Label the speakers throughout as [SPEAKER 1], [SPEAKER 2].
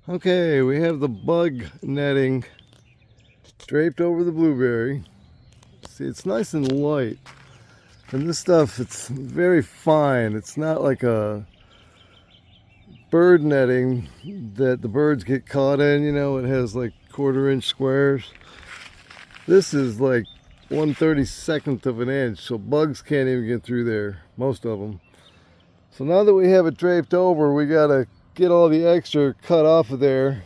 [SPEAKER 1] Okay, we have the bug netting draped over the blueberry. See, it's nice and light. And this stuff, it's very fine. It's not like a bird netting that the birds get caught in, you know, it has like 1/4 inch squares. This is like 1/32 of an inch, so bugs can't even get through there, most of them. So now that we have it draped over, we gotta get all the extra cut off of there.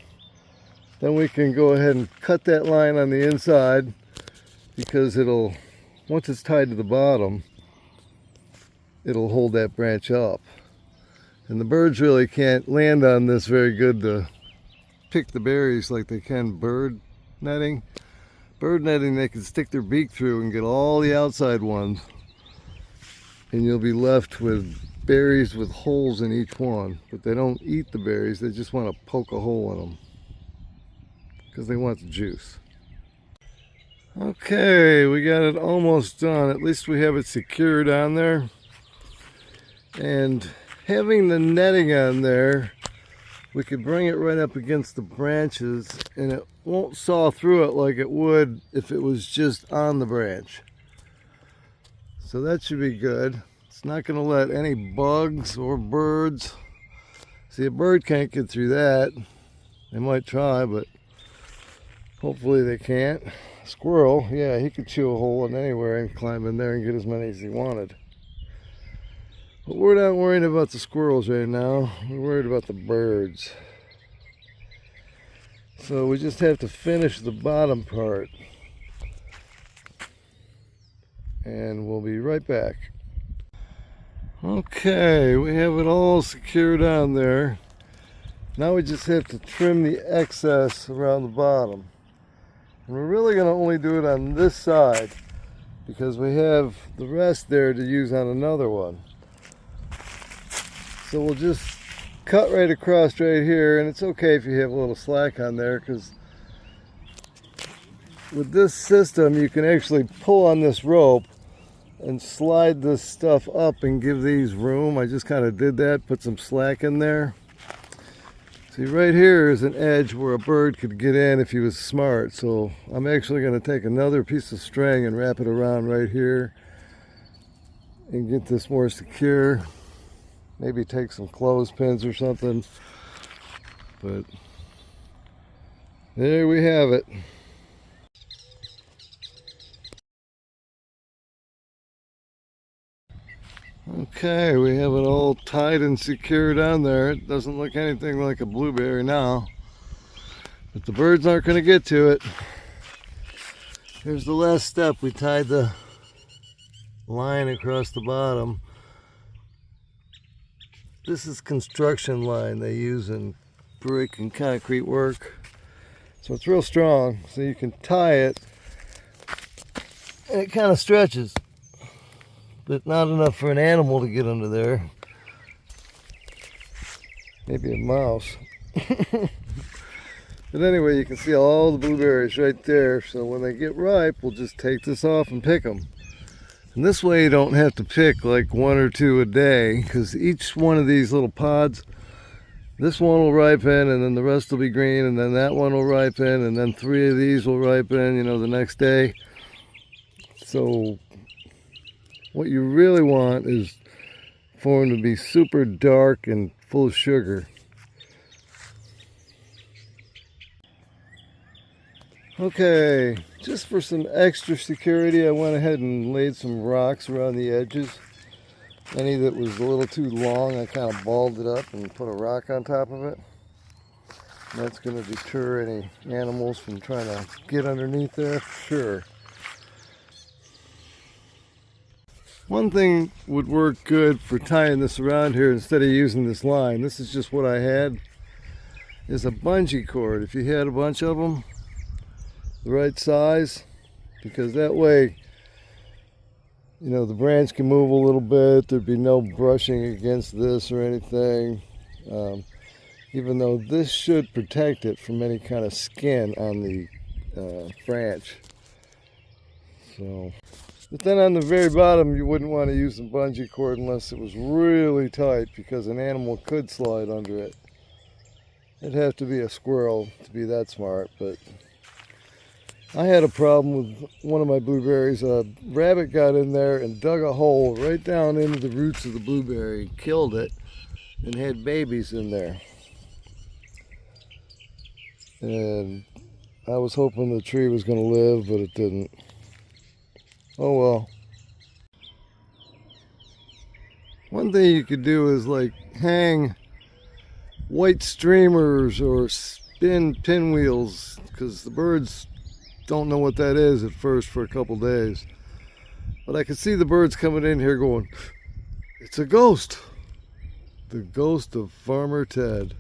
[SPEAKER 1] Then we can go ahead and cut that line on the inside, because it'll, once it's tied to the bottom, it'll hold that branch up. And the birds really can't land on this very good to pick the berries like they can bird netting. Bird netting, they can stick their beak through and get all the outside ones, and you'll be left with berries with holes in each one. But they don't eat the berries, they just want to poke a hole in them because they want the juice. Okay, we got it almost done. At least we have it secured on there. And having the netting on there, we could bring it right up against the branches and it won't saw through it like it would if it was just on the branch. So that should be good. It's not going to let any bugs or birds. See, a bird can't get through that. They might try, but hopefully they can't. Squirrel, yeah, he could chew a hole in anywhere and climb in there and get as many as he wanted. But we're not worried about the squirrels right now. We're worried about the birds. So we just have to finish the bottom part. And we'll be right back. Okay, we have it all secured on there. Now we just have to trim the excess around the bottom. And we're really going to only do it on this side because we have the rest there to use on another one. So we'll just cut right across right here, and it's okay if you have a little slack on there, because with this system you can actually pull on this rope and slide this stuff up and give these room. I just kind of did that, put some slack in there. See, right here is an edge where a bird could get in if he was smart. So I'm actually going to take another piece of string and wrap it around right here and get this more secure. Maybe take some clothespins or something. But there we have it. Okay, we have it all tied and secured on there. It doesn't look anything like a blueberry now, but the birds aren't going to get to it. Here's the last step. We tied the line across the bottom. This is construction line they use in brick and concrete work. So it's real strong, so you can tie it and it kind of stretches, but not enough for an animal to get under there. Maybe a mouse. But anyway, you can see all the blueberries right there. So when they get ripe, we'll just take this off and pick them. And this way you don't have to pick like 1 or 2 a day, because each one of these little pods, this one will ripen and then the rest will be green, and then that one will ripen, and then 3 of these will ripen, you know, the next day. So what you really want is for them to be super dark and full of sugar. Okay, just for some extra security, I went ahead and laid some rocks around the edges. Any that was a little too long, I kind of balled it up and put a rock on top of it. And that's going to deter any animals from trying to get underneath there, for sure. One thing would work good for tying this around here instead of using this line, this is just what I had, is a bungee cord. If you had a bunch of them, the right size, because that way, you know, the branch can move a little bit, there'd be no brushing against this or anything, even though this should protect it from any kind of skin on the branch. So, but then on the very bottom, you wouldn't want to use the bungee cord unless it was really tight, because an animal could slide under it. It'd have to be a squirrel to be that smart, but I had a problem with one of my blueberries. A rabbit got in there and dug a hole right down into the roots of the blueberry, killed it, and had babies in there. And I was hoping the tree was going to live, but it didn't. Oh well. One thing you could do is like hang white streamers or spin pinwheels, because the birds don't know what that is at first for a couple days. But I could see the birds coming in here going, "It's a ghost." The ghost of Farmer Ted.